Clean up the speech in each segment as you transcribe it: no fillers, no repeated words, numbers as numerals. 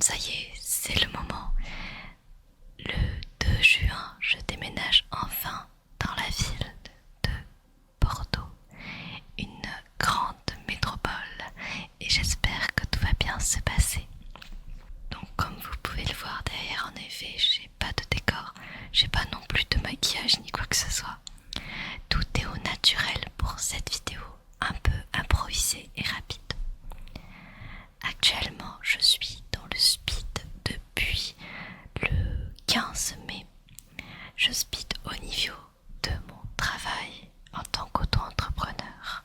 Ça y est, c'est le moment. Le 2 juin, je déménage enfin dans la ville de Bordeaux, une grande métropole, et j'espère que tout va bien se passer. Donc comme vous pouvez le voir derrière, en effet, j'ai pas de décor, j'ai pas non plus de maquillage ni quoi que ce soit. Tout est au naturel pour cette vidéo, un peu improvisée et rapide. Actuellement, je suis dans le speed depuis le 15 mai. Je speed au niveau de mon travail en tant qu'auto-entrepreneur.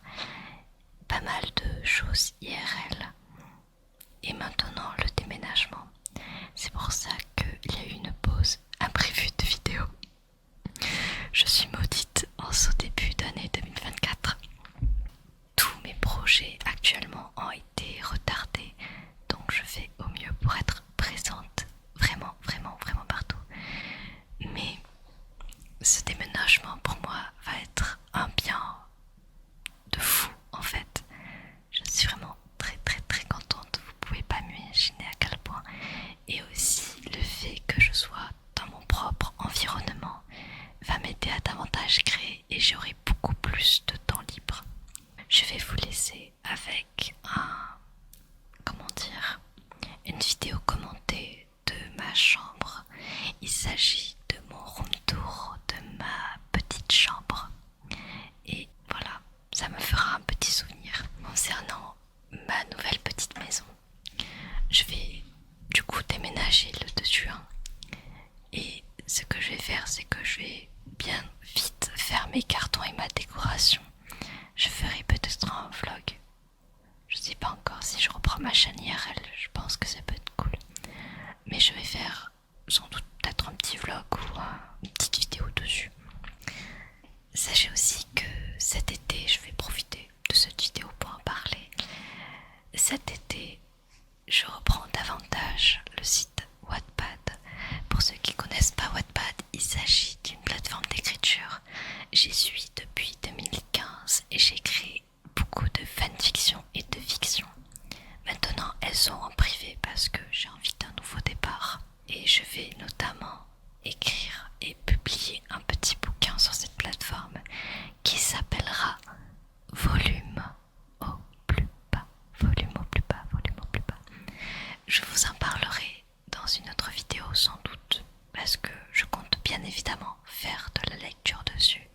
Pas mal de choses IRL. Et maintenant, le déménagement. C'est pour ça qu'il y a eu une pause imprévue de vidéo. Je suis maudite en ce début d'année 2024. Tous mes projets actuellement ont été retardés, donc je fais au mieux pour être présente vraiment, vraiment, vraiment partout. Mais ce déménagement pour moi va être un bien de fou en fait. Je suis vraiment très très très contente, vous pouvez pas m'imaginer à quel point. Et aussi le fait que je sois dans mon propre environnement va m'aider à davantage créer et j'aurai beaucoup plus de temps libre. Je vais vous laisser avec une vidéo commentée de ma chambre. Il s'agit de mon room tour de ma petite chambre. Et voilà, ça me fera un petit souvenir concernant ma nouvelle petite maison. Je vais du coup déménager le 2 juin. Et ce que je vais faire, c'est que je vais bien vite faire mes cartons et ma décoration. Je ferai peut-être un vlog. Je sais pas encore si je reprends ma chaîne IRL, je pense que ça peut être cool. Mais je vais faire sans doute peut-être un petit vlog ou une petite vidéo dessus. Sachez aussi que cet été, je vais profiter de cette vidéo pour en parler. Cet été, je reprends davantage le site Wattpad. Pour ceux qui ne connaissent pas Wattpad, il s'agit d'une plateforme d'écriture. J'y suis depuis 2015 et j'ai créé beaucoup de fanfiction et de fiction. Maintenant, elles sont en privé parce que j'ai envie d'un nouveau départ. Et je vais notamment écrire et publier un petit bouquin sur cette plateforme qui s'appellera Volume au plus bas. Volume au plus bas, volume au plus bas. Je vous en parlerai dans une autre vidéo sans doute parce que je compte bien évidemment faire de la lecture dessus.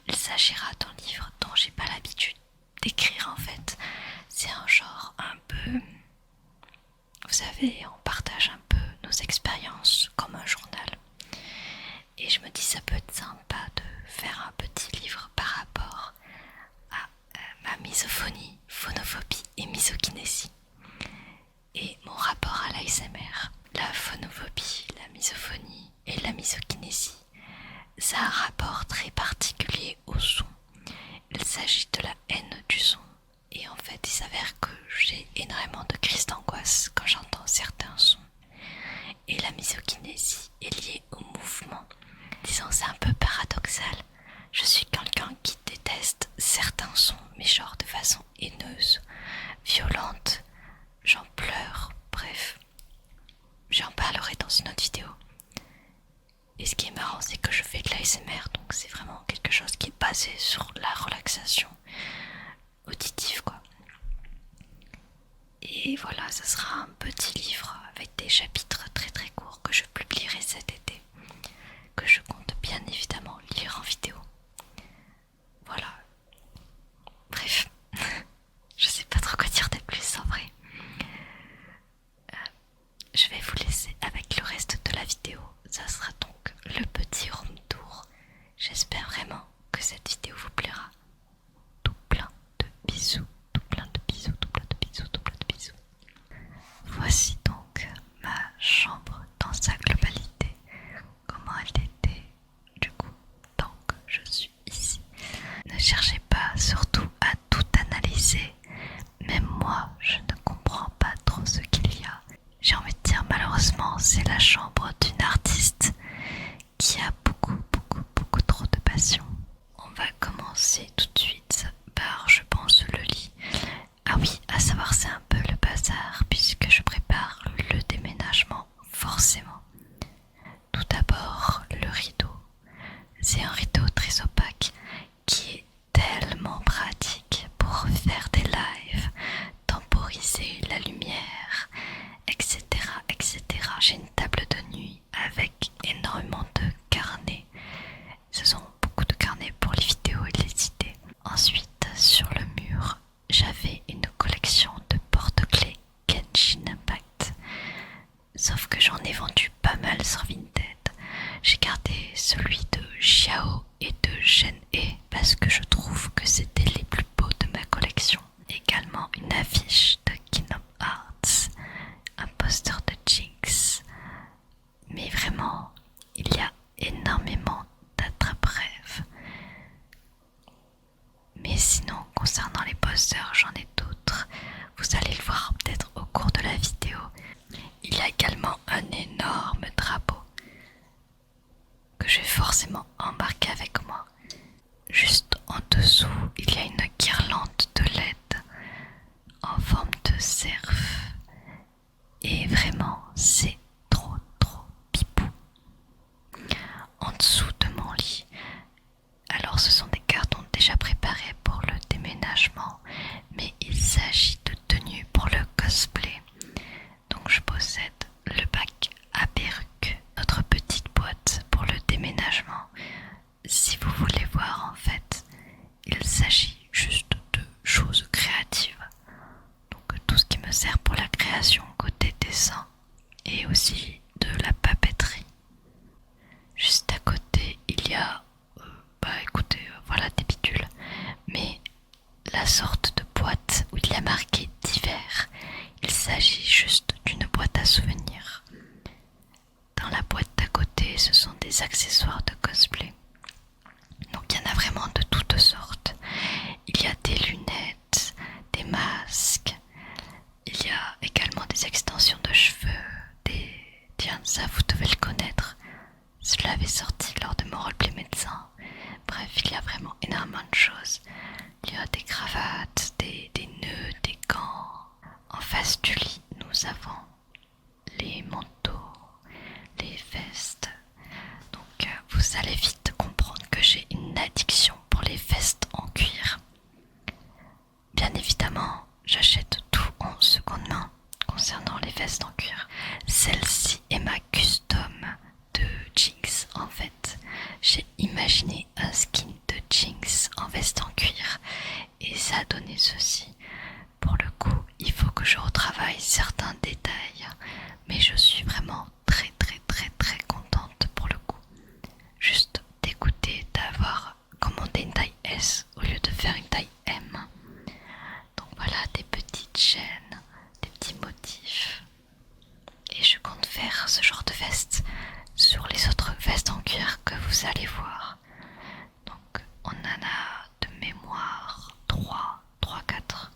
Il s'agira d'un livre dont j'ai pas l'habitude d'écrire en fait. C'est un genre un peu, vous savez, on partage un peu nos expériences comme un journal. Et je me dis ça peut être sympa de faire un petit livre par rapport à ma misophonie, phonophobie et misokinésie. Et mon rapport à l'ASMR, la phonophobie, la misophonie et la misokinésie, ça a un rapport très particulier au son. Il s'agit de la haine du son. Et en fait, il s'avère que j'ai énormément de crises d'angoisse quand j'entends certains sons. Et la misokinésie est liée au mouvement. Disons, c'est un peu paradoxal. Je suis quelqu'un qui déteste certains sons, mais genre de façon haineuse, violente. J'en pleure, bref. J'en parlerai dans une autre vidéo. Et ce qui est marrant, c'est que je fais de l'ASMR, donc c'est vraiment quelque chose qui est basé sur la relaxation auditive, quoi. Et voilà, ce sera un petit livre avec des chapitres très très courts que je publierai cet été, que je compte bien évidemment lire en vidéo. Voilà. Bref, je sais pas trop quoi dire de plus en vrai. Je vais vous laisser avec le reste de la vidéo. Ça sera donc le petit room tour. J'espère vraiment que cette vidéo vous plaira. Tout plein de bisous, tout plein de bisous, tout plein de bisous, tout plein de bisous. Voici donc ma chambre dans sa globalité. ajuster la lumière, etc. etc. J'ai une table de nuit avec énormément de carnets. Ce sont beaucoup de carnets pour les vidéos et les idées. Ensuite, sur le mur, j'avais une collection de porte-clés Genshin Impact. Sauf que j'en ai vendu pas mal sur Vinted. J'ai gardé celui de Xiao et de Shen-He parce que je trouve que c'était les plus beaux de ma collection. Également une affiche de Kingdom Hearts, un poster de Jinx. Mais vraiment, il y a énormément d'attrape-rêves. Mais sinon, concernant les posters, j'en ai d'autres. Vous allez le voir peut-être au cours de la vidéo. Il y a également un énorme drapeau que je vais forcément embarquer avec moi. Juste en dessous, il y a une guirlande de LED en forme de cerf. Et vraiment, c'est trop pipou. En dessous de mon lit, alors ce sont des cartons déjà préparés pour le déménagement, mais il s'agit de tenues pour le cosplay. Donc je possède le bac à perruque, notre petite boîte pour le déménagement. Si vous voulez voir, en fait, il s'agit juste de choses créatives. Donc tout ce qui me sert pour la création côté dessin et aussi de la papeterie. Juste à côté, il y a, écoutez, voilà des bidules, mais la sorte de boîte où il y a marqué divers. Il s'agit juste d'une boîte à souvenirs. Dans la boîte d'à côté, ce sont des accessoires de cosplay. Donc il y en a vraiment de toutes sortes. Il y a des lunettes, des masques. Il y a également des extensions de cheveux, Tiens, ça vous devez le connaître. Je l'avais sorti lors de mon roleplay médecin. Bref, il y a vraiment énormément de choses. Il y a des cravates, des nœuds, des gants. En face du lit, nous avons les manteaux, les vestes. Donc vous allez vite comprendre que j'ai une addiction pour les vestes en cuir. Bien évidemment, j'achète tout en seconde main concernant les vestes en cuir. Celle-ci est ma custom de Jinx en fait. J'ai imaginé un skin de Jinx en veste en cuir et ça a donné ceci. Pour le coup, il faut que je retravaille certains détails, mais je suis vraiment très contente pour le coup. Juste dégoûtée d'avoir commandé une taille S au lieu de faire une taille M. Donc voilà, des petites chaînes, des petits motifs. Et je compte faire ce genre de veste sur les autres vestes en cuir que vous allez voir. Donc on en a de mémoire 4.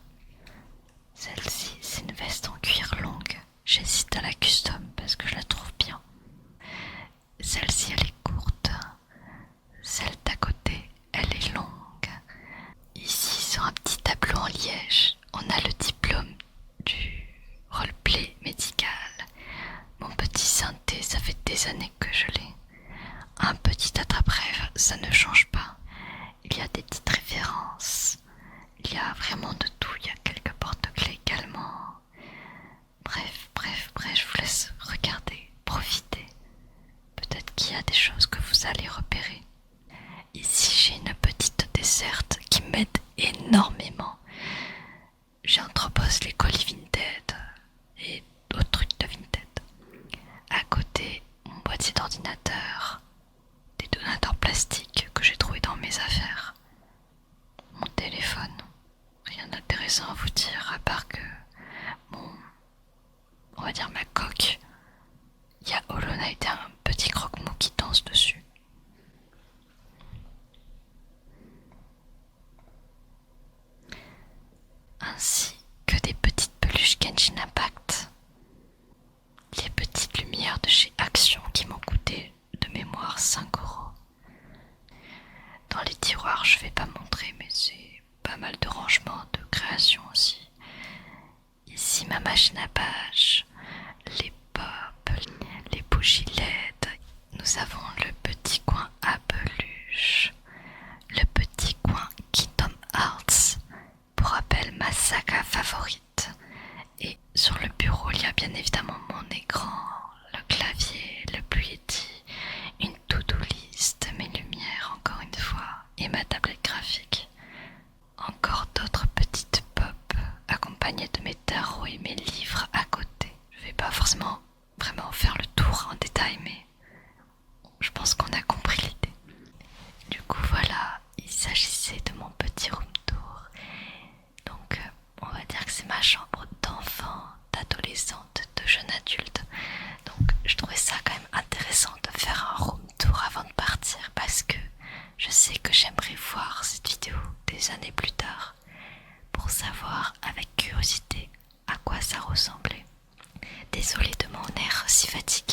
Celle-ci, c'est une veste en cuir longue. J'hésite à la custom parce que je la trouve bien. Celle-ci, elle est courte. Celle d'à côté, elle est longue. Ici, sur un petit tableau en liège, on a le diplôme du roleplay médical. Mon petit synthé, ça fait des années que je l'ai. Un petit attrape-rêve, ça ne change pas. Il y a des petites références. Il y a vraiment de tout. Il y a quelques porte-clés également. Bref, je vous laisse regarder, profiter. Peut-être qu'il y a des choses que vous allez repérer. Ici, j'ai une petite desserte qui m'aide énormément. J'entrepose les colis Vinted et d'autres trucs de Vinted. À côté, mon boîtier d'ordinateur, des donateurs plastiques que j'ai trouvés dans mes affaires, mon téléphone. Rien d'intéressant à vous dire à part que on va dire ma coque, il y a Hollow Knight et un petit croque-mou qui danse dessus. Ainsi que des petites peluches Genshin Impact. Les petites lumières de chez Action qui m'ont coûté de mémoire 5€. Dans les tiroirs, je vais pas montrer, mais c'est pas mal de rangements, de création aussi. Ici, ma machine à page, les pop, les bougies LED. Nous avons le petit coin à peluche, le petit coin Kingdom Hearts, pour rappel ma saga favorite, et évidemment mon écran, le clavier, le Bluetooth, une to-do list, mes lumières encore une fois et ma tablette graphique. Encore d'autres petites pop accompagnées de mes tarots et mes livres à côté. Je vais pas forcément vraiment faire le tour en détail, mais je pense qu'on a compris l'idée. Du coup voilà, il s'agissait de mon petit room tour. Donc on va dire que c'est ma chambre d'enfant, d'adolescente, de jeune adulte. Donc je trouvais ça quand même intéressant de faire un room tour avant de partir parce que je sais que j'aimerais voir cette vidéo des années plus tard pour savoir avec curiosité à quoi ça ressemblait. Désolée de mon air si fatigué.